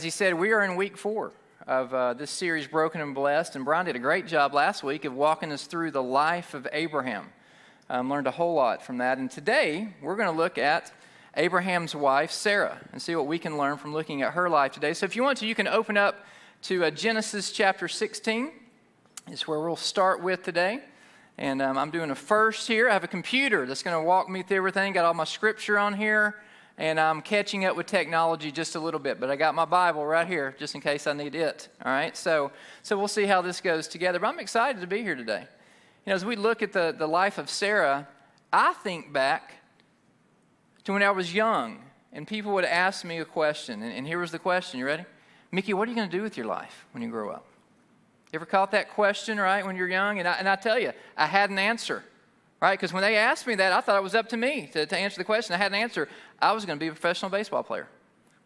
As he said, we are in week 4 of this series, Broken and Blessed, and Brian did a great job last week of walking us through the life of Abraham. Learned a whole lot from that, and today we're going to look at Abraham's wife, Sarah, and see what we can learn from looking at her life today. So if you want to, you can open up to Genesis chapter 16. It's where we'll start with today. And I'm doing a first here. I have a computer that's going to walk me through everything. Got all my scripture on here. And I'm catching up with technology just a little bit, but I got my Bible right here just in case I need it, all right? So we'll see how this goes together, but I'm excited to be here today. You know, as we look at the life of Sarah, I think back to when I was young, and people would ask me a question, and here was the question. You ready? Mickey, what are you going to do with your life when you grow up? You ever caught that question, right, when you're young? And I tell you, I had an answer. Right, because when they asked me that, I thought it was up to me to answer the question. I had an answer. I was going to be a professional baseball player.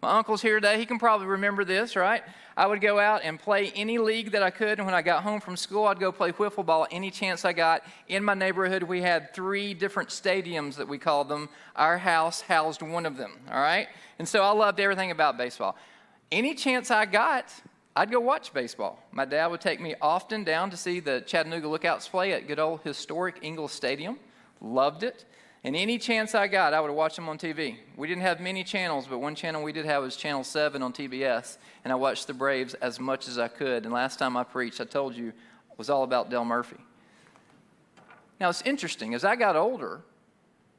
My uncle's here today. He can probably remember this, right? I would go out and play any league that I could, and when I got home from school, I'd go play wiffle ball any chance I got. In my neighborhood, we had 3 different stadiums that we called them. Our house housed one of them, all right? And so I loved everything about baseball. Any chance I got, I'd go watch baseball. My dad would take me often down to see the Chattanooga Lookouts play at good old historic Ingalls Stadium. Loved it. And any chance I got, I would watch them on TV. We didn't have many channels, but one channel we did have was Channel 7 on TBS, and I watched the Braves as much as I could. And last time I preached, I told you, it was all about Del Murphy. Now, it's interesting. As I got older,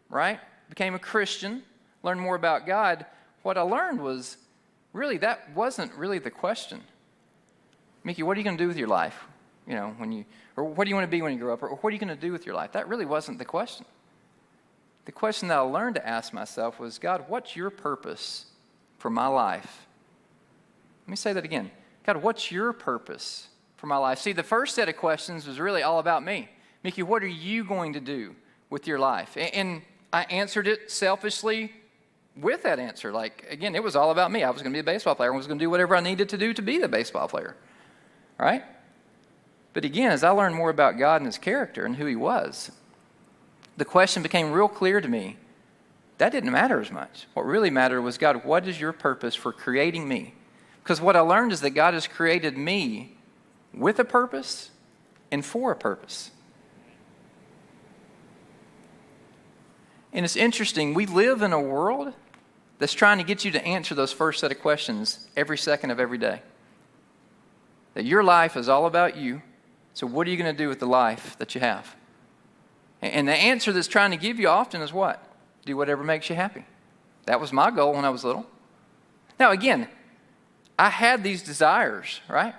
right, became a Christian, learned more about God, what I learned was, really, that wasn't really the question. Mickey, what are you going to do with your life? You know, or what do you want to be when you grow up? Or what are you going to do with your life? That really wasn't the question. The question that I learned to ask myself was, God, what's your purpose for my life? Let me say that again. God, what's your purpose for my life? See, the first set of questions was really all about me. Mickey, what are you going to do with your life? And I answered it selfishly with that answer. Like, again, it was all about me. I was going to be a baseball player. I was going to do whatever I needed to do to be the baseball player. Right? But again, as I learned more about God and His character and who He was, the question became real clear to me. That didn't matter as much. What really mattered was, God, what is your purpose for creating me? Because what I learned is that God has created me with a purpose and for a purpose. And it's interesting, we live in a world that's trying to get you to answer those first set of questions every second of every day. That your life is all about you, so what are you going to do with the life that you have? And the answer that's trying to give you often is what? Do whatever makes you happy. That was my goal when I was little. Now again, I had these desires, right?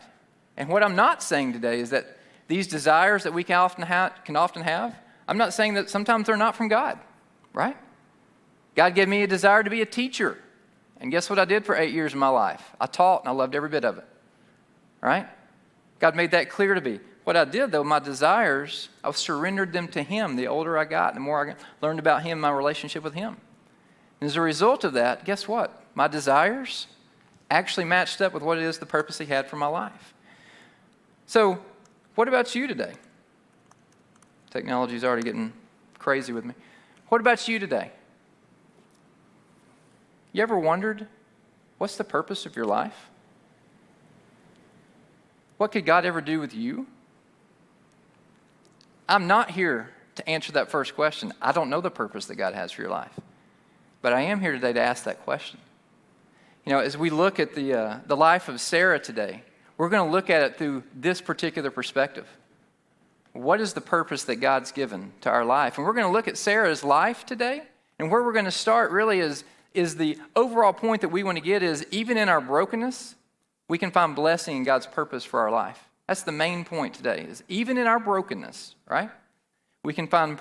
And what I'm not saying today is that these desires that we can often have, I'm not saying that sometimes they're not from God, right? God gave me a desire to be a teacher. And guess what I did for 8 years of my life? I taught and I loved every bit of it. Right? God made that clear to me. What I did, though, my desires, I surrendered them to Him. The older I got, the more I learned about Him, my relationship with Him. And as a result of that, guess what? My desires actually matched up with what it is the purpose He had for my life. So, what about you today? Technology is already getting crazy with me. What about you today? You ever wondered, what's the purpose of your life? What could God ever do with you? I'm not here to answer that first question. I don't know the purpose that God has for your life. But I am here today to ask that question. You know, as we look at the life of Sarah today, we're going to look at it through this particular perspective. What is the purpose that God's given to our life? And we're going to look at Sarah's life today. And where we're going to start really is the overall point that we want to get is even in our brokenness, we can find blessing in God's purpose for our life. That's the main point today, is even in our brokenness, right? We can find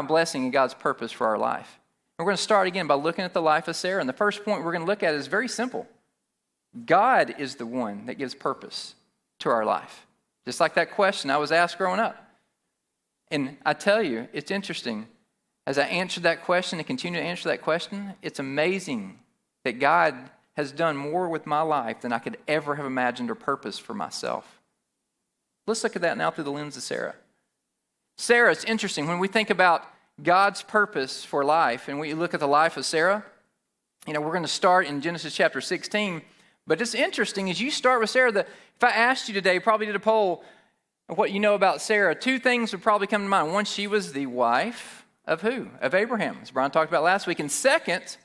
blessing in God's purpose for our life. And we're going to start again by looking at the life of Sarah. And the first point we're going to look at is very simple. God is the one that gives purpose to our life. Just like that question I was asked growing up. And I tell you, it's interesting. As I answered that question and continue to answer that question, it's amazing that God has done more with my life than I could ever have imagined or purposed for myself. Let's look at that now through the lens of Sarah. Sarah, it's interesting. When we think about God's purpose for life and we look at the life of Sarah, we're going to start in Genesis chapter 16. But it's interesting, as you start with Sarah, if I asked you today, probably did a poll of what you know about Sarah, two things would probably come to mind. One, she was the wife of who? Of Abraham, as Brian talked about last week. And second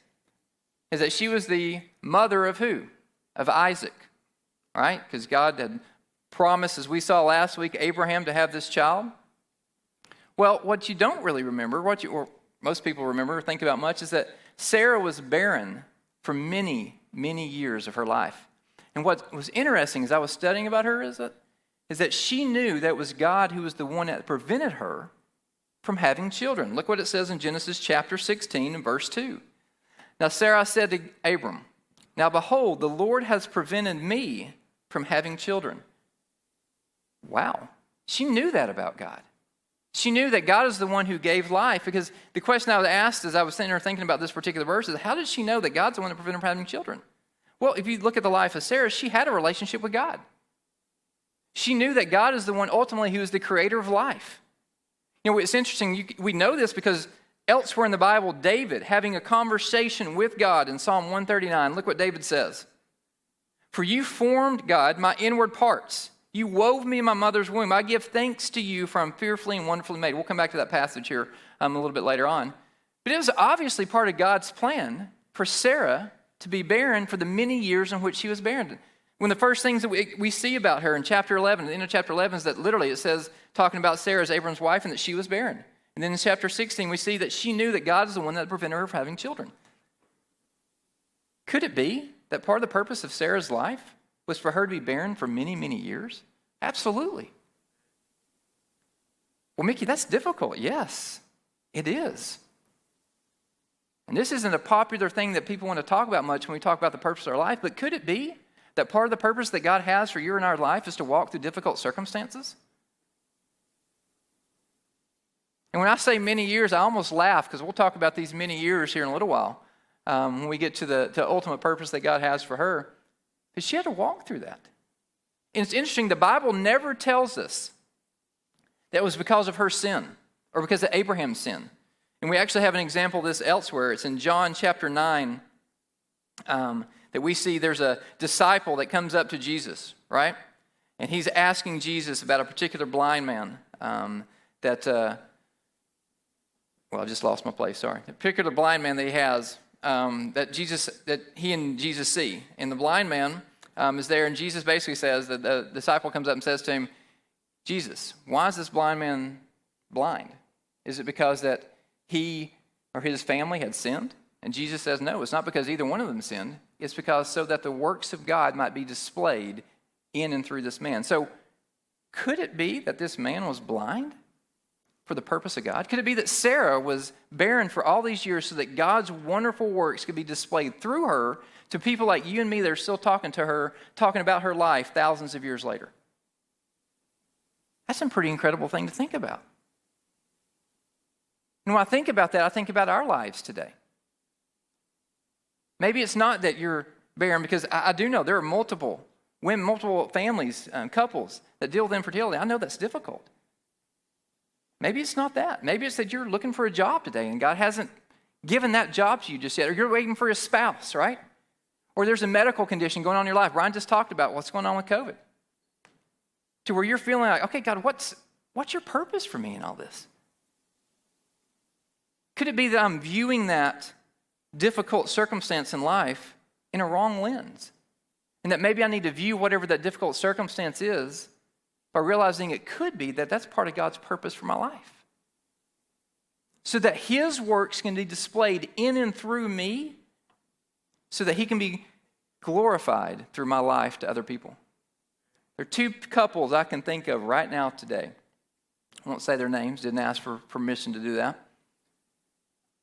is that she was the mother of who? Of Isaac, right? Because God had promised, as we saw last week, Abraham to have this child. Well, what you don't really remember, or most people remember or think about much, is that Sarah was barren for many, many years of her life. And what was interesting as I was studying about her is that she knew that it was God who was the one that prevented her from having children. Look what it says in Genesis chapter 16 and verse 2. Now Sarah said to Abram, "Now behold, the Lord has prevented me from having children." Wow. She knew that about God. She knew that God is the one who gave life, because the question I was asked as I was sitting there thinking about this particular verse is, how did she know that God's the one that prevented her from having children? Well, if you look at the life of Sarah, she had a relationship with God. She knew that God is the one ultimately who is the creator of life. It's interesting, we know this because elsewhere in the Bible, David having a conversation with God in Psalm 139, look what David says. "For you formed, God, my inward parts. You wove me in my mother's womb. I give thanks to you, for I'm fearfully and wonderfully made." We'll come back to that passage here a little bit later on. But it was obviously part of God's plan for Sarah to be barren for the many years in which she was barren. One of the first things that we see about her in chapter 11, at the end of chapter 11, is that literally it says, talking about Sarah as Abram's wife, and that she was barren. And then in chapter 16, we see that she knew that God is the one that prevented her from having children. Could it be that part of the purpose of Sarah's life was for her to be barren for many, many years? Absolutely. Well, Mickey, that's difficult. Yes, it is. And this isn't a popular thing that people want to talk about much when we talk about the purpose of our life, but could it be that part of the purpose that God has for you and our life is to walk through difficult circumstances? And when I say many years, I almost laugh, because we'll talk about these many years here in a little while when we get to the ultimate purpose that God has for her. But she had to walk through that. And it's interesting, the Bible never tells us that it was because of her sin or because of Abraham's sin. And we actually have an example of this elsewhere. It's in John chapter 9 that we see there's a disciple that comes up to Jesus, right? And he's asking Jesus about a particular blind man I just lost my place, sorry. A particular blind man that he has that he and Jesus see. And the blind man is there, and Jesus basically says that the disciple comes up and says to him, "Jesus, why is this blind man blind? Is it because that he or his family had sinned?" And Jesus says, "No, it's not because either one of them sinned. It's because so that the works of God might be displayed in and through this man." So could it be that this man was blind for the purpose of God? Could it be that Sarah was barren for all these years so that God's wonderful works could be displayed through her to people like you and me that are still talking to her, talking about her life thousands of years later? That's a pretty incredible thing to think about. And when I think about that, I think about our lives today. Maybe it's not that you're barren, because I do know there are multiple women, multiple families, couples that deal with infertility. I know that's difficult. Maybe it's not that. Maybe it's that you're looking for a job today and God hasn't given that job to you just yet, or you're waiting for a spouse, right? Or there's a medical condition going on in your life. Ryan just talked about what's going on with COVID. To where you're feeling like, okay, God, what's your purpose for me in all this? Could it be that I'm viewing that difficult circumstance in life in a wrong lens? And that maybe I need to view whatever that difficult circumstance is by realizing it could be that that's part of God's purpose for my life. So that His works can be displayed in and through me, so that He can be glorified through my life to other people. There are two couples I can think of right now today. I won't say their names, didn't ask for permission to do that.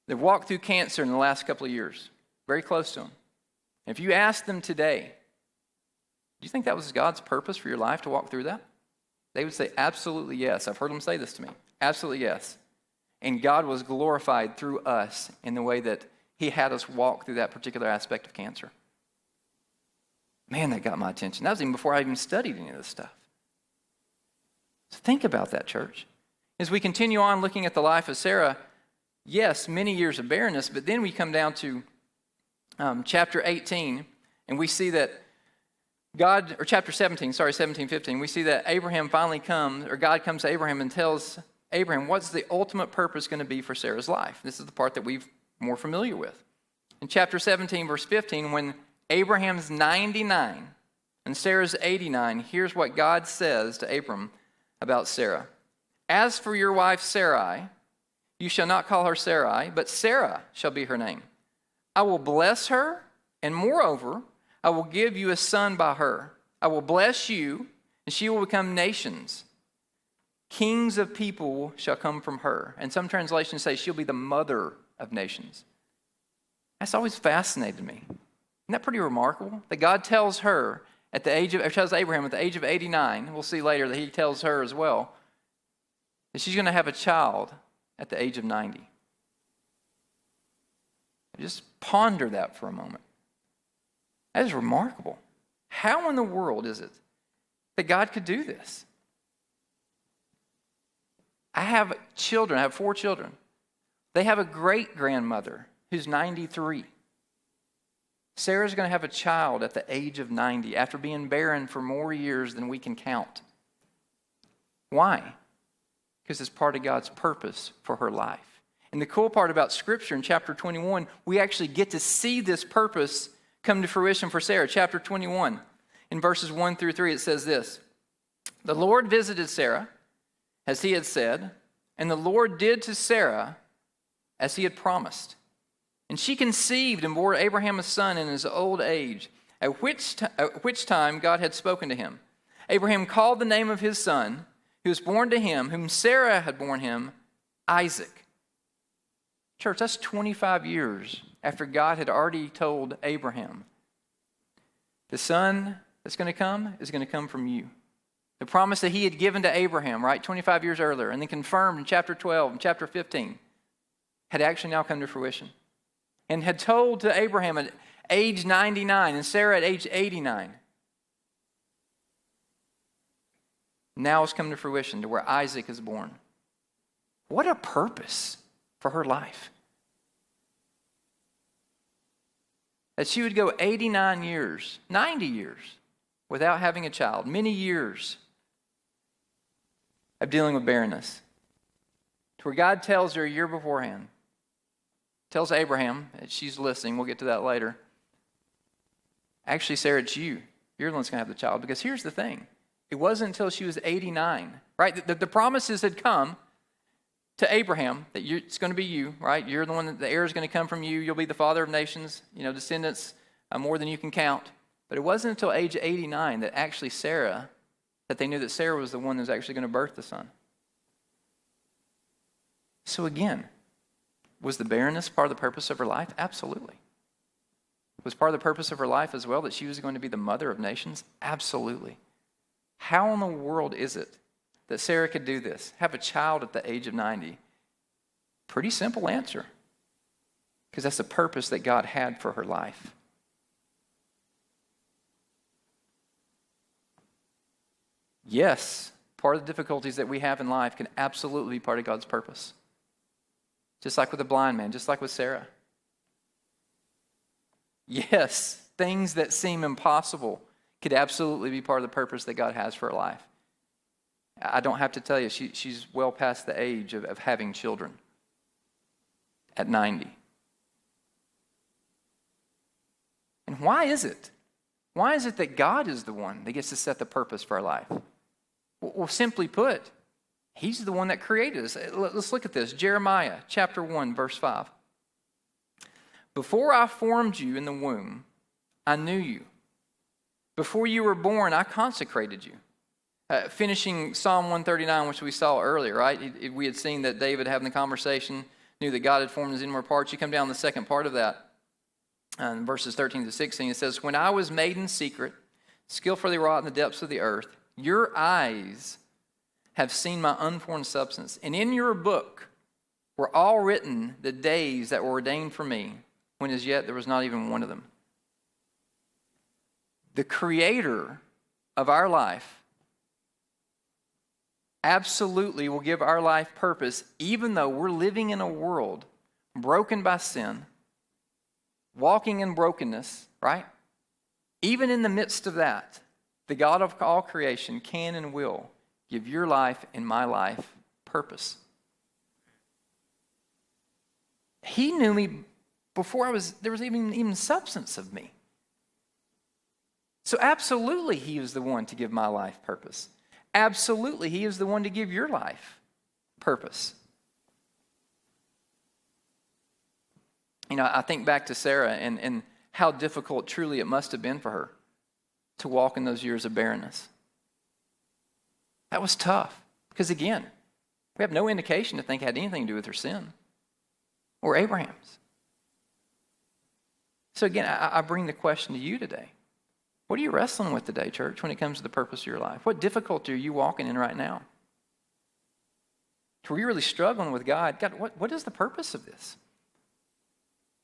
They've walked through cancer in the last couple of years, very close to them. If you ask them today, do you think that was God's purpose for your life to walk through that? They would say, absolutely yes. I've heard them say this to me. Absolutely yes. And God was glorified through us in the way that He had us walk through that particular aspect of cancer. Man, that got my attention. That was even before I even studied any of this stuff. So think about that, church. As we continue on looking at the life of Sarah, yes, many years of barrenness, but then we come down to chapter 18, and we see that chapter 17, 15, we see that Abraham finally comes, or God comes to Abraham and tells Abraham what's the ultimate purpose going to be for Sarah's life. This is the part that we're more familiar with. In chapter 17, verse 15, when Abraham's 99 and Sarah's 89, here's what God says to Abram about Sarah. As for your wife Sarai, you shall not call her Sarai, but Sarah shall be her name. I will bless her, and moreover, I will give you a son by her. I will bless you, and she will become nations. Kings of people shall come from her. And some translations say she'll be the mother of nations. That's always fascinated me. Isn't that pretty remarkable? That God tells her tells Abraham at the age of 89, we'll see later that he tells her as well, that she's going to have a child at the age of 90. Just ponder that for a moment. That is remarkable. How in the world is it that God could do this? I have children. I have 4 children. They have a great-grandmother who's 93. Sarah's going to have a child at the age of 90 after being barren for more years than we can count. Why? Because it's part of God's purpose for her life. And the cool part about Scripture in chapter 21, we actually get to see this purpose come to fruition for Sarah. Chapter 21, in verses 1 through 3, it says this. The Lord visited Sarah, as he had said, and the Lord did to Sarah as he had promised. And she conceived and bore Abraham a son in his old age, at which time God had spoken to him. Abraham called the name of his son, who was born to him, whom Sarah had borne him, Isaac. Church, that's 25 years after God had already told Abraham, the son that's going to come is going to come from you. The promise that he had given to Abraham, right, 25 years earlier, and then confirmed in chapter 12 and chapter 15, had actually now come to fruition. And had told to Abraham at age 99 and Sarah at age 89. Now it's come to fruition to where Isaac is born. What a purpose for her life. That she would go 89 years, 90 years, without having a child. Many years of dealing with barrenness. To where God tells her a year beforehand, tells Abraham, that she's listening, we'll get to that later. Actually, Sarah, it's you. You're the one that's going to have the child. Because here's the thing. It wasn't until she was 89, right? The promises had come to Abraham that it's going to be you, right? You're the one that the heir is going to come from you. You'll be the father of nations, descendants more than you can count. But it wasn't until age 89 that actually that they knew that Sarah was the one that was actually going to birth the son. So again, was the barrenness part of the purpose of her life? Absolutely. Was part of the purpose of her life as well that she was going to be the mother of nations? Absolutely. How in the world is it that Sarah could do this, have a child at the age of 90? Pretty simple answer. Because that's the purpose that God had for her life. Yes, part of the difficulties that we have in life can absolutely be part of God's purpose. Just like with the blind man, just like with Sarah. Yes, things that seem impossible could absolutely be part of the purpose that God has for her life. I don't have to tell you, she's well past the age of having children at 90. And why is it? Why is it that God is the one that gets to set the purpose for our life? Well, simply put, He's the one that created us. Let's look at this. Jeremiah chapter 1, verse 5. Before I formed you in the womb, I knew you. Before you were born, I consecrated you. Finishing Psalm 139, which we saw earlier, right? We had seen that David having the conversation, knew that God had formed his inward parts. You come down the second part of that, verses 13 to 16. It says, when I was made in secret, skillfully wrought in the depths of the earth, your eyes have seen my unformed substance. And in your book were all written the days that were ordained for me, when as yet there was not even one of them. The creator of our life absolutely will give our life purpose, even though we're living in a world broken by sin, walking in brokenness, right? Even in the midst of that, the God of all creation can and will give your life and my life purpose. He knew me before there was even substance of me. So absolutely, he is the one to give my life purpose. Absolutely, he is the one to give your life purpose. You know, I think back to Sarah and how difficult truly it must have been for her to walk in those years of barrenness. That was tough because, again, we have no indication to think it had anything to do with her sin or Abraham's. So again, I bring the question to you today. What are you wrestling with today, church, when it comes to the purpose of your life? What difficulty are you walking in right now? Are you really struggling with God? God, what is the purpose of this?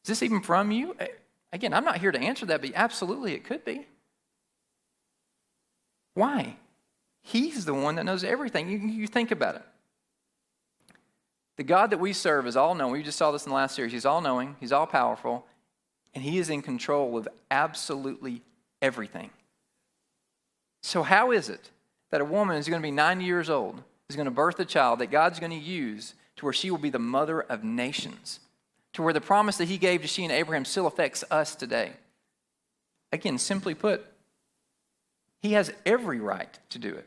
Is this even from you? Again, I'm not here to answer that, but absolutely it could be. Why? He's the one that knows everything. You think about it. The God that we serve is all-knowing. We just saw this in the last series. He's all-knowing. He's all-powerful. And he is in control of absolutely everything. So how is it that a woman is going to be 90 years old, is going to birth a child that God's going to use to where she will be the mother of nations, to where the promise that he gave to she and Abraham still affects us today? Again, simply put, he has every right to do it.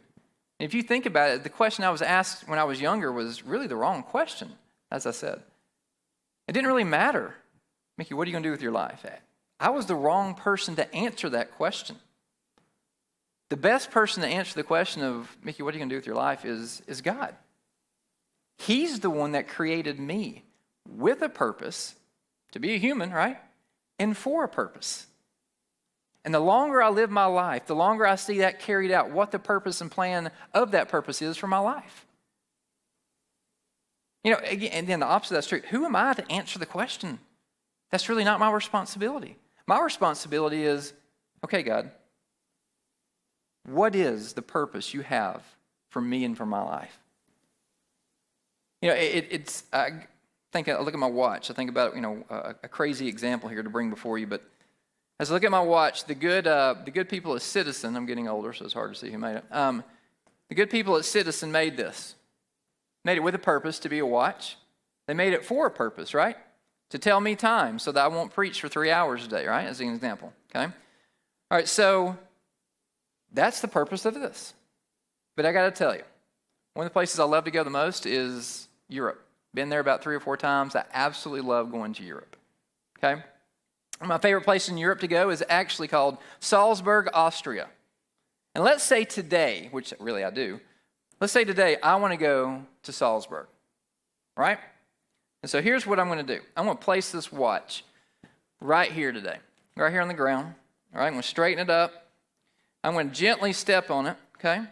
And if you think about it, the question I was asked when I was younger was really the wrong question, as I said. It didn't really matter. Mickey, what are you going to do with your life? I was the wrong person to answer that question. The best person to answer the question of, Mickey, what are you going to do with your life is God. He's the one that created me with a purpose, to be a human, right? And for a purpose. And the longer I live my life, the longer I see that carried out, what the purpose and plan of that purpose is for my life. You know, again, and then the opposite of that's true. Who am I to answer the question? That's really not my responsibility. My responsibility is, okay, God, what is the purpose you have for me and for my life? You know, I look at my watch. I think about, a crazy example here to bring before you, but as I look at my watch, the good people at Citizen, I'm getting older, so it's hard to see who made it. The good people at Citizen made this. Made it with a purpose to be a watch. They made it for a purpose, right? To tell me time so that I won't preach for 3 hours a day, right? As an example, okay? All right, so that's the purpose of this. But I got to tell you, one of the places I love to go the most is Europe. Been there about 3 or 4 times. I absolutely love going to Europe, okay? My favorite place in Europe to go is actually called Salzburg, Austria. And let's say today, which really I do, let's say today I want to go to Salzburg, right? And so here's what I'm going to do. I'm going to place this watch right here today, right here on the ground. All right, I'm going to straighten it up. I'm going to gently step on it, okay? And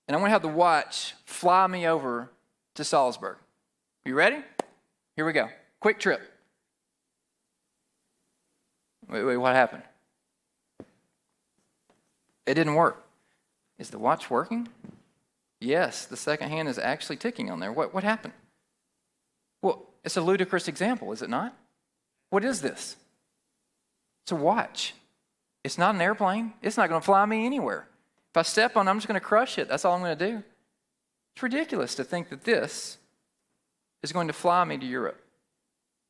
I'm going to have the watch fly me over to Salzburg. You ready? Here we go. Quick trip. Wait, what happened? It didn't work. Is the watch working? Yes, the second hand is actually ticking on there. What happened? Well, it's a ludicrous example, is it not? What is this? It's a watch. It's not an airplane. It's not going to fly me anywhere. If I step on it, I'm just going to crush it. That's all I'm going to do. It's ridiculous to think that this is going to fly me to Europe.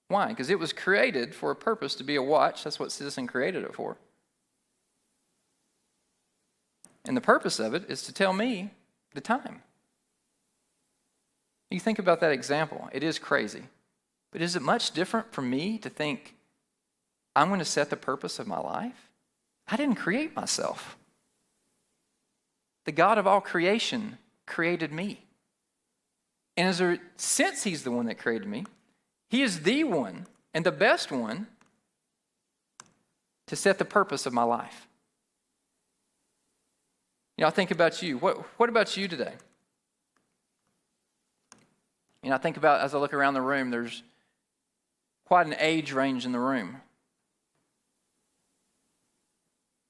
Why? Because it was created for a purpose to be a watch. That's what Citizen created it for. And the purpose of it is to tell me the time. You think about that example. It is crazy. But is it much different for me to think I'm going to set the purpose of my life? I didn't create myself. The God of all creation created me. And since he's the one that created me, he is the one and the best one to set the purpose of my life. I think about you. What about you today? I think about, as I look around the room, there's quite an age range in the room.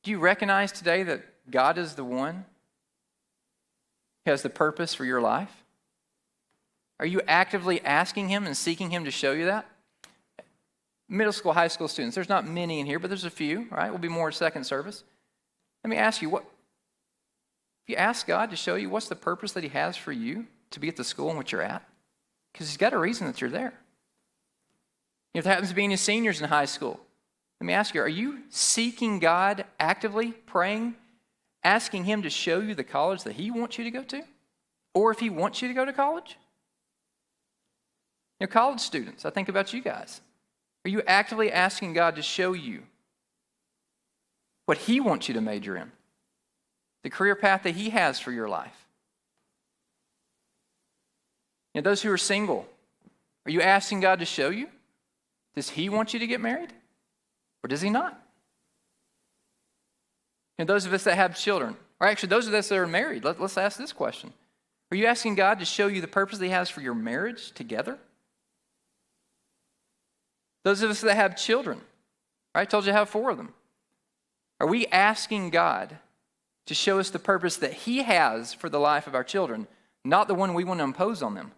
Do you recognize today that God is the one who has the purpose for your life? Are you actively asking him and seeking him to show you that? middle school, high school students, there's not many in here, but there's a few, right? We'll be more second service. Let me ask you, if you ask God to show you what's the purpose that he has for you to be at the school in which you're at, because he's got a reason that you're there. If there happens to be any seniors in high school, let me ask you, are you seeking God actively, praying, asking him to show you the college that he wants you to go to? Or if he wants you to go to college? College students, I think about you guys. Are you actively asking God to show you what he wants you to major in? The career path that he has for your life? Those who are single, are you asking God to show you? Does he want you to get married? Or does he not? Those of us that have children, or actually those of us that are married, let's ask this question. Are you asking God to show you the purpose that he has for your marriage together? Those of us that have children, I told you I have 4 of them. Are we asking God to show us the purpose that he has for the life of our children, not the one we want to impose on them?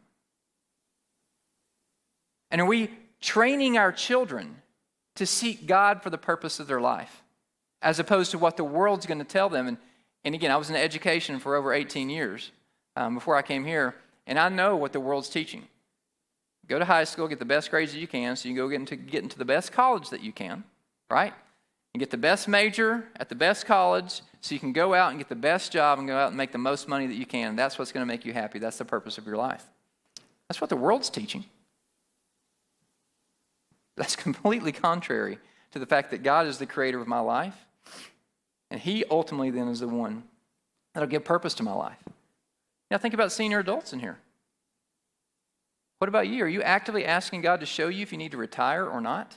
And are we training our children to seek God for the purpose of their life, as opposed to what the world's going to tell them? And again, I was in education for over 18 years before I came here, and I know what the world's teaching. Go to high school, get the best grades that you can, so you can go get into the best college that you can, right? And get the best major at the best college, so you can go out and get the best job and go out and make the most money that you can. That's what's going to make you happy. That's the purpose of your life. That's what the world's teaching. That's completely contrary to the fact that God is the creator of my life, and he ultimately then is the one that'll give purpose to my life. Now think about senior adults in here. What about you? Are you actively asking God to show you if you need to retire or not?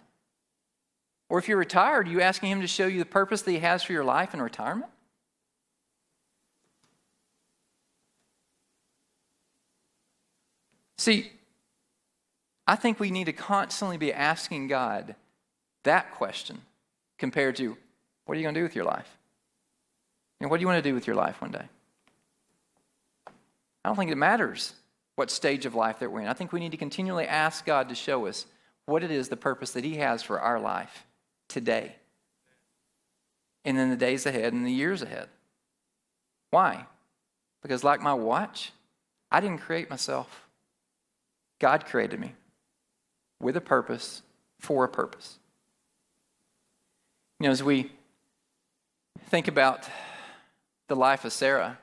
Or if you're retired, are you asking him to show you the purpose that he has for your life in retirement? See, I think we need to constantly be asking God that question compared to, what are you going to do with your life? What do you want to do with your life one day? I don't think it matters what stage of life that we're in. I think we need to continually ask God to show us what it is, the purpose that he has for our life today, and in the days ahead and the years ahead. Why? Because like my watch, I didn't create myself. God created me with a purpose, for a purpose. As we think about the life of Sarah,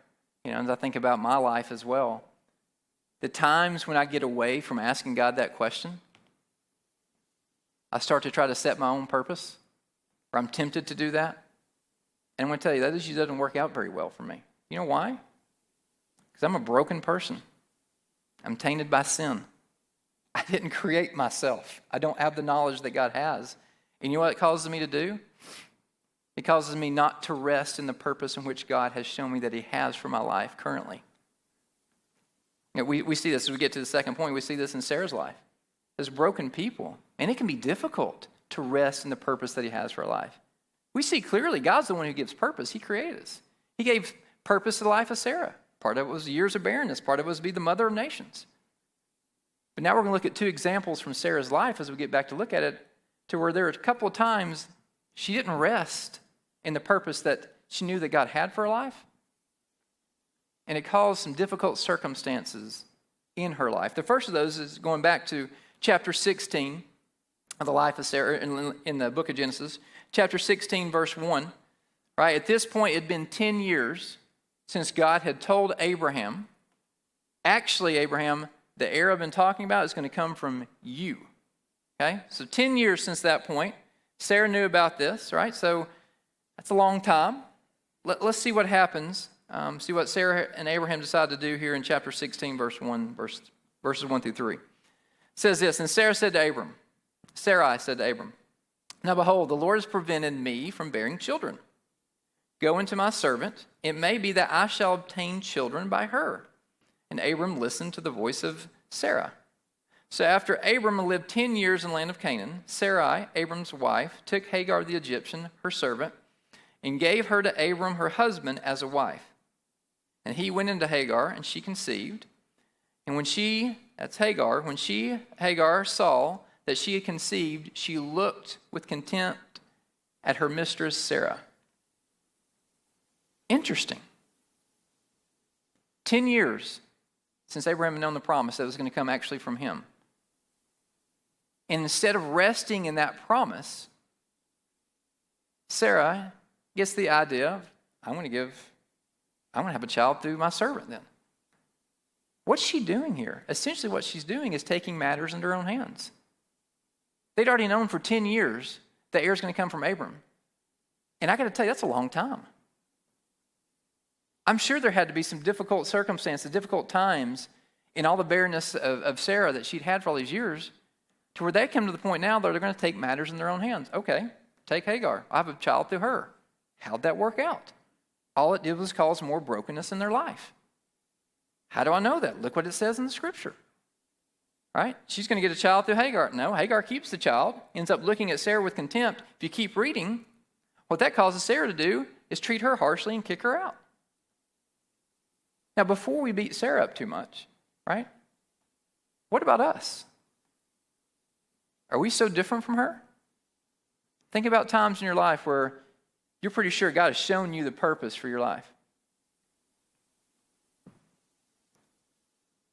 as I think about my life as well, the times when I get away from asking God that question, I start to try to set my own purpose, or I'm tempted to do that. And I'm going to tell you, that usually doesn't work out very well for me. You know why? Because I'm a broken person. I'm tainted by sin. I didn't create myself. I don't have the knowledge that God has. And you know what it causes me to do? It causes me not to rest in the purpose in which God has shown me that he has for my life currently. We see this as we get to the second point. We see this in Sarah's life. As broken people, and it can be difficult to rest in the purpose that he has for our life. We see clearly God's the one who gives purpose. He created us. He gave purpose to the life of Sarah. Part of it was years of barrenness. Part of it was to be the mother of nations. But now we're going to look at 2 examples from Sarah's life as we get back to look at it, to where there are a couple of times she didn't rest in the purpose that she knew that God had for her life. And it caused some difficult circumstances in her life. The first of those is going back to chapter 16 of the life of Sarah in the book of Genesis. Chapter 16, verse 1. Right? At this point, it had been 10 years since God had told Abraham, actually, Abraham, the heir I've been talking about is going to come from you. Okay? So 10 years since that point. Sarah knew about this, right? So that's a long time. Let's see what happens. See what Sarah and Abraham decided to do here in chapter 16, verses 1 through 3. It says this, and Sarai said to Abram, now behold, the Lord has prevented me from bearing children. Go into my servant. It may be that I shall obtain children by her. And Abram listened to the voice of Sarah. So after Abram lived 10 years in the land of Canaan, Sarai, Abram's wife, took Hagar the Egyptian, her servant, and gave her to Abram, her husband, as a wife. And he went into Hagar, and she conceived. And when Hagar saw that she had conceived, she looked with contempt at her mistress Sarah. Interesting. 10 years since Abraham had known the promise that was going to come actually from him. And instead of resting in that promise, Sarah gets the idea of, I'm going to have a child through my servant then. What's she doing here? Essentially what she's doing is taking matters into her own hands. They'd already known for 10 years that heir is going to come from Abram. And I got to tell you, that's a long time. I'm sure there had to be some difficult circumstances, difficult times in all the barrenness of Sarah that she'd had for all these years, to where they come to the point now that they're going to take matters in their own hands. Okay, take Hagar. I have a child through her. How'd that work out? All it did was cause more brokenness in their life. How do I know that? Look what it says in the scripture. Right? She's going to get a child through Hagar. No, Hagar keeps the child, ends up looking at Sarah with contempt. If you keep reading, what that causes Sarah to do is treat her harshly and kick her out. Now, before we beat Sarah up too much, right? What about us? Are we so different from her? Think about times in your life where you're pretty sure God has shown you the purpose for your life.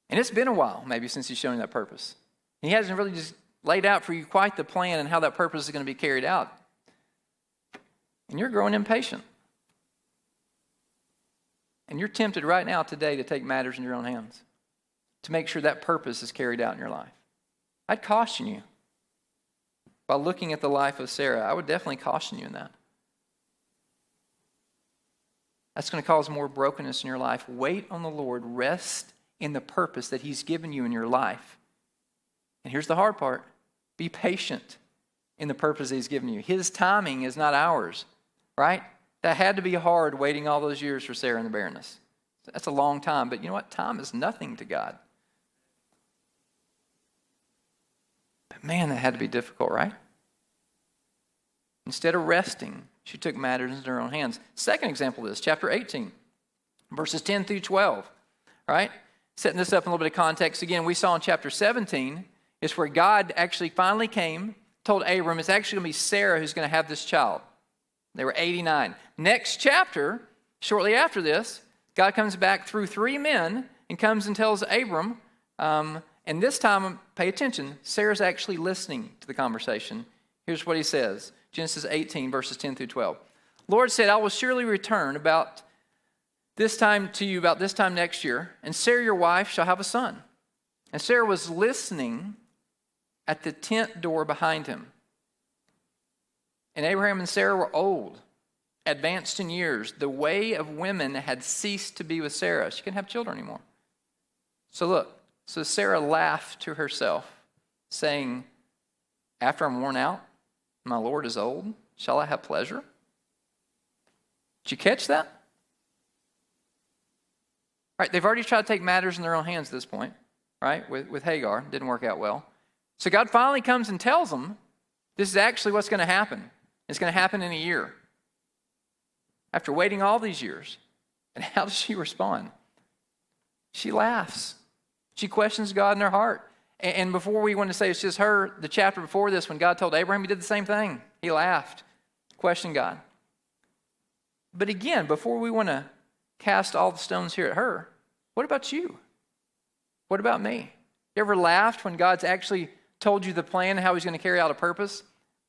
And it's been a while, maybe, since he's shown you that purpose. He hasn't really just laid out for you quite the plan and how that purpose is going to be carried out. And you're growing impatient. And you're tempted right now today to take matters in your own hands, to make sure that purpose is carried out in your life. I'd caution you. By looking at the life of Sarah, I would definitely caution you in that. That's going to cause more brokenness in your life. Wait on the Lord. Rest in the purpose that he's given you in your life. And here's the hard part. Be patient in the purpose that he's given you. His timing is not ours, right? That had to be hard waiting all those years for Sarah in the barrenness. That's a long time, but you know what? Time is nothing to God. But man, that had to be difficult, right? Instead of resting, she took matters into her own hands. Second example of this, chapter 18, verses 10 through 12, right? Setting this up in a little bit of context again, we saw in chapter 17, is where God actually finally came, told Abram, it's actually going to be Sarah who's going to have this child. They were 89. Next chapter, shortly after this, God comes back through 3 men and comes and tells Abram, and this time, pay attention, Sarah's actually listening to the conversation. Here's what he says, Genesis 18, verses 10 through 12. Lord said, I will surely return about this time to you, about this time next year, and Sarah your wife shall have a son. And Sarah was listening at the tent door behind him. And Abraham and Sarah were old, advanced in years. The way of women had ceased to be with Sarah. She couldn't have children anymore. So Sarah laughed to herself, saying, after I'm worn out, my Lord is old, shall I have pleasure? Did you catch that? Right, they've already tried to take matters in their own hands at this point, right, with Hagar. Didn't work out well. So God finally comes and tells them, this is actually what's going to happen. It's going to happen in a year. After waiting all these years. And how does she respond? She laughs. She questions God in her heart. And before we want to say it's just her, the chapter before this, when God told Abraham, he did the same thing. He laughed, questioned God. But again, before we want to cast all the stones here at her, what about you? What about me? You ever laughed when God's actually told you the plan, how he's going to carry out a purpose?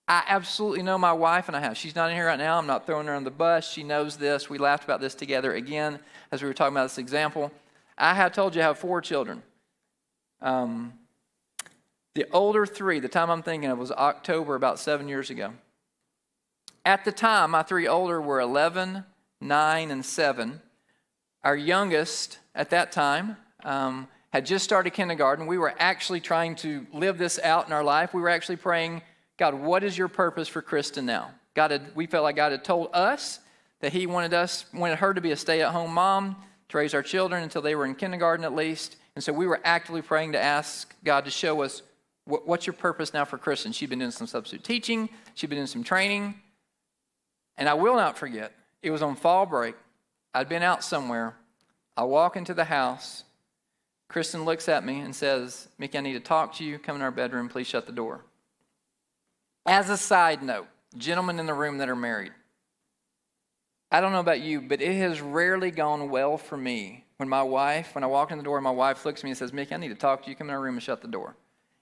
I absolutely know my wife and I have. She's not in here right now. I'm not throwing her on the bus. She knows this. We laughed about this together again as we were talking about this example. I have told you I have 4 children. The older 3, the time I'm thinking of was October about 7 years ago. At the time, my 3 older were 11, 9, and 7. Our youngest at that time had just started kindergarten. We were actually trying to live this out in our life. We were actually praying, God, what is your purpose for Kristen now? We felt like God had told us that he wanted her to be a stay-at-home mom, to raise our children until they were in kindergarten at least. And so we were actively praying to ask God to show us, what's your purpose now for Kristen? She'd been doing some substitute teaching. She'd been doing some training. And I will not forget, it was on fall break. I'd been out somewhere. I walk into the house. Kristen looks at me and says, Mickey, I need to talk to you. Come in our bedroom. Please shut the door. As a side note, gentlemen in the room that are married, I don't know about you, but it has rarely gone well for me when I walk in the door and my wife looks at me and says, Mickey, I need to talk to you. Come in our room and shut the door.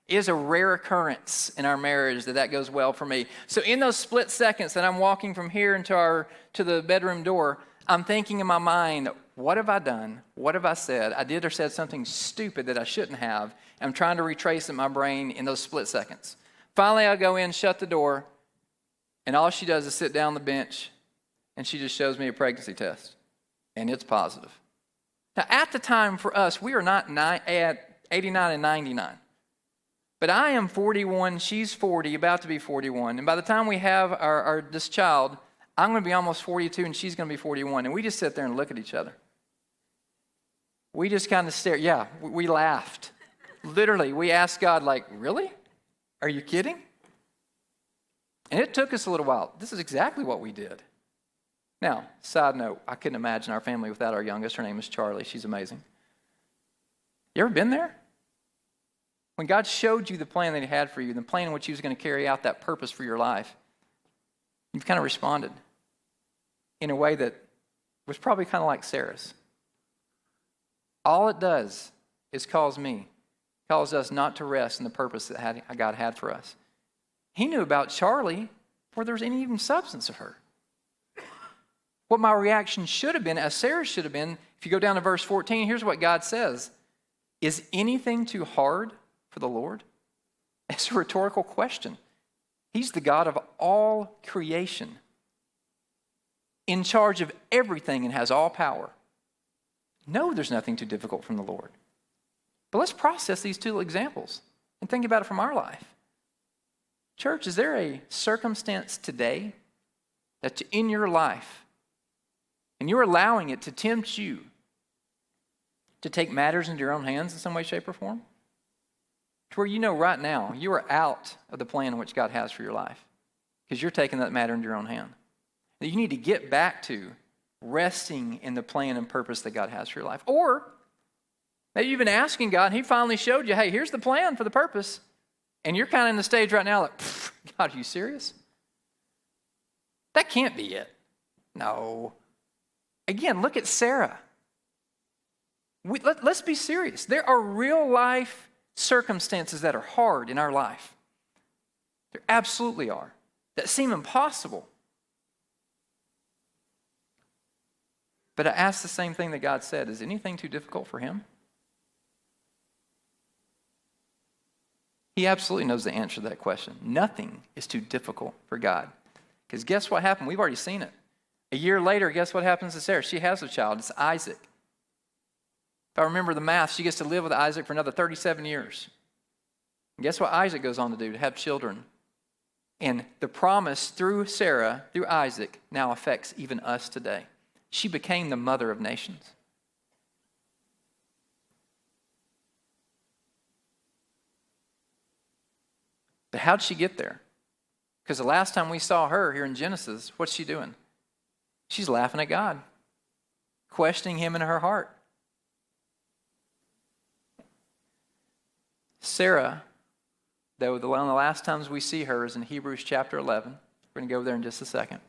It is a rare occurrence in our marriage that goes well for me. So in those split seconds that I'm walking from here to the bedroom door, I'm thinking in my mind, what have I done? What have I said? I did or said something stupid that I shouldn't have. I'm trying to retrace in my brain in those split seconds. Finally, I go in, shut the door, and all she does is sit down on the bench, and she just shows me a pregnancy test, and it's positive. Now, at the time for us, we are not at 89 and 99. But I am 41, she's 40, about to be 41. And by the time we have this child, I'm going to be almost 42 and she's going to be 41. And we just sit there and look at each other. We just kind of stare. Yeah, we laughed. Literally, we asked God, like, really? Are you kidding? And it took us a little while. This is exactly what we did. Now, side note, I couldn't imagine our family without our youngest. Her name is Charlie. She's amazing. You ever been there? When God showed you the plan that he had for you, the plan in which he was going to carry out that purpose for your life, you've kind of responded in a way that was probably kind of like Sarah's. All it does is cause us not to rest in the purpose that God had for us. He knew about Charlie before there was any even substance of her. What my reaction should have been, as Sarah should have been, if you go down to verse 14, here's what God says. Is anything too hard for the Lord? It's a rhetorical question. He's the God of all creation, in charge of everything and has all power. No, there's nothing too difficult from the Lord. But let's process these two examples and think about it from our life. Church, is there a circumstance today that in your life, and you're allowing it to tempt you to take matters into your own hands in some way, shape, or form? To where you know right now you are out of the plan in which God has for your life because you're taking that matter into your own hand. That you need to get back to resting in the plan and purpose that God has for your life. Or maybe you've been asking God and he finally showed you, hey, here's the plan for the purpose. And you're kind of in the stage right now like, God, are you serious? That can't be it. No. Again, look at Sarah. Let's be serious. There are real life circumstances that are hard in our life. There absolutely are. That seem impossible. But I ask the same thing that God said. Is anything too difficult for him? He absolutely knows the answer to that question. Nothing is too difficult for God. Because guess what happened? We've already seen it. A year later, guess what happens to Sarah? She has a child. It's Isaac. If I remember the math, she gets to live with Isaac for another 37 years. And guess what Isaac goes on to do? To have children. And the promise through Sarah, through Isaac, now affects even us today. She became the mother of nations. But how'd she get there? Because the last time we saw her here in Genesis, what's she doing? She's laughing at God, questioning him in her heart. Sarah, though, one of the last times we see her is in Hebrews chapter 11. We're going to go there in just a second.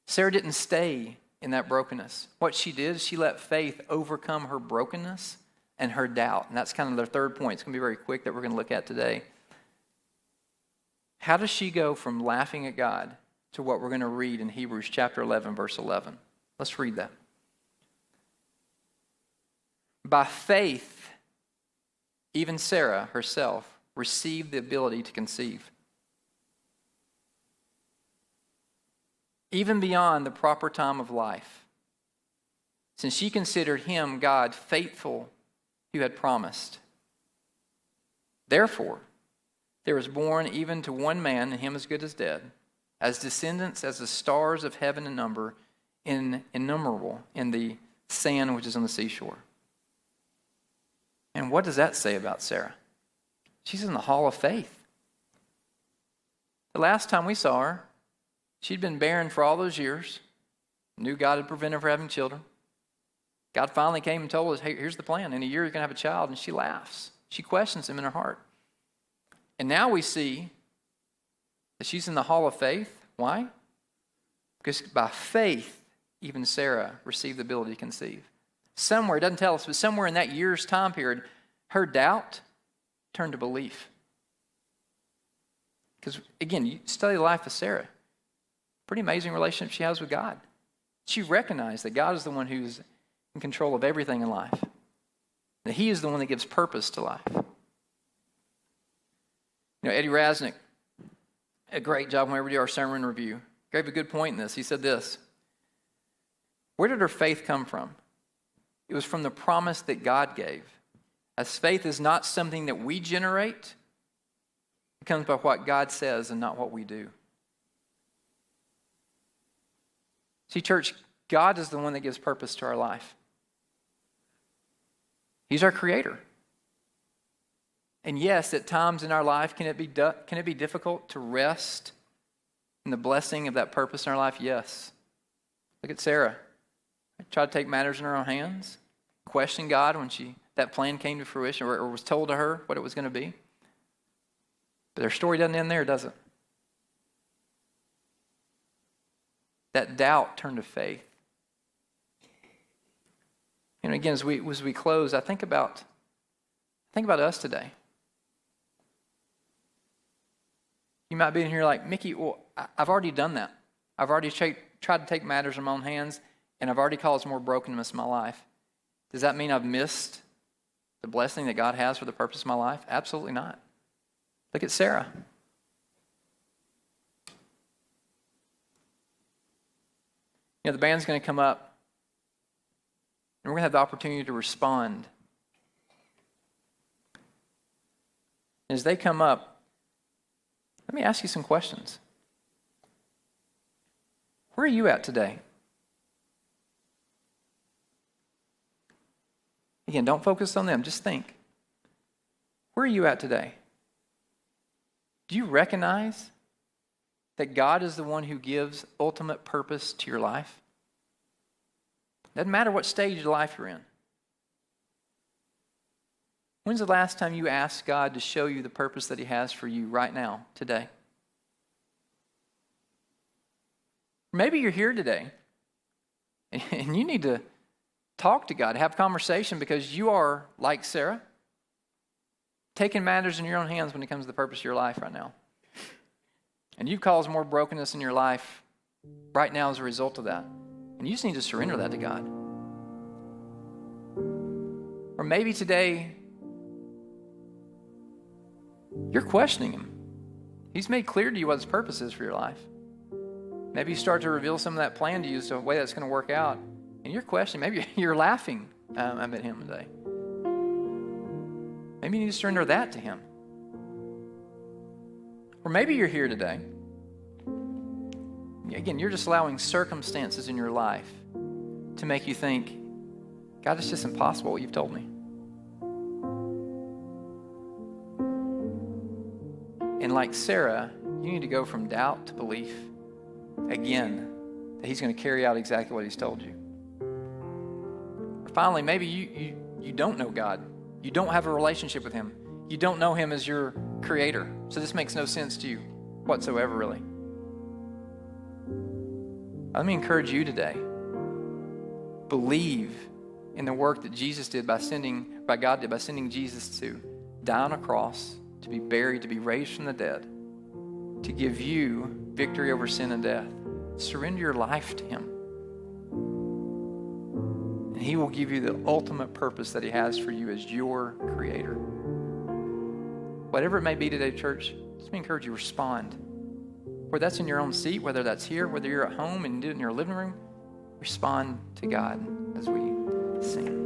Sarah didn't stay in that brokenness. What she did is she let faith overcome her brokenness and her doubt. And that's kind of their third point. It's going to be very quick that we're going to look at today. How does she go from laughing at God to what we're going to read in Hebrews chapter 11, verse 11? Let's read that. By faith, even Sarah herself received the ability to conceive, even beyond the proper time of life, since she considered him, God, faithful who had promised. Therefore, there was born even to one man, and him as good as dead, as descendants as the stars of heaven in number, innumerable in the sand which is on the seashore. And what does that say about Sarah? She's in the hall of faith. The last time we saw her, she'd been barren for all those years, knew God had prevented her from having children. God finally came and told us, hey, here's the plan. In a year, you're going to have a child. And she laughs. She questions him in her heart. And now we see that she's in the hall of faith. Why? Because by faith, even Sarah received the ability to conceive. Somewhere, it doesn't tell us, but somewhere in that year's time period, her doubt turned to belief. Because, again, you study the life of Sarah. Pretty amazing relationship she has with God. She recognized that God is the one who's in control of everything in life. That He is the one that gives purpose to life. Eddie Rasnick, a great job whenever we do our sermon review, gave a good point in this. He said this: where did her faith come from? It was from the promise that God gave. As faith is not something that we generate, it comes by what God says and not what we do. See, church, God is the one that gives purpose to our life. He's our creator. And yes, at times in our life, can it be difficult to rest in the blessing of that purpose in our life? Yes. Look at Sarah. Tried to take matters in her own hands, questioned God when that plan came to fruition or was told to her what it was going to be. But her story doesn't end there, does it? That doubt turned to faith. And again, as we close, I think about us today. You might be in here like, Mickey, well, I've already done that. I've already tried to take matters in my own hands, and I've already caused more brokenness in my life. Does that mean I've missed the blessing that God has for the purpose of my life? Absolutely not. Look at Sarah. The band's going to come up, and we're going to have the opportunity to respond. As they come up, let me ask you some questions. Where are you at today? Again, don't focus on them. Just think. Where are you at today? Do you recognize that God is the one who gives ultimate purpose to your life? Doesn't matter what stage of life you're in. When's the last time you asked God to show you the purpose that He has for you right now, today? Maybe you're here today and you need to talk to God, have conversation, because you are, like Sarah, taking matters in your own hands when it comes to the purpose of your life right now. And you've caused more brokenness in your life right now as a result of that. And you just need to surrender that to God. Or maybe today, you're questioning Him. He's made clear to you what His purpose is for your life. Maybe you start to reveal some of that plan to you as to the way that's going to work out. And you're questioning, maybe you're laughing at Him today. Maybe you need to surrender that to Him. Or maybe you're here today. Again, you're just allowing circumstances in your life to make you think, God, it's just impossible what you've told me. And like Sarah, you need to go from doubt to belief again, that He's going to carry out exactly what He's told you. Or finally, maybe you don't know God. You don't have a relationship with Him. You don't know Him as your creator. So this makes no sense to you whatsoever, really. Let me encourage you today. Believe in the work that Jesus did by God did by sending Jesus to die on a cross, to be buried, to be raised from the dead, to give you victory over sin and death. Surrender your life to Him. And He will give you the ultimate purpose that He has for you as your creator. Whatever it may be today, church, let me encourage you, respond. Whether that's in your own seat, whether that's here, whether you're at home and do it in your living room, respond to God as we sing.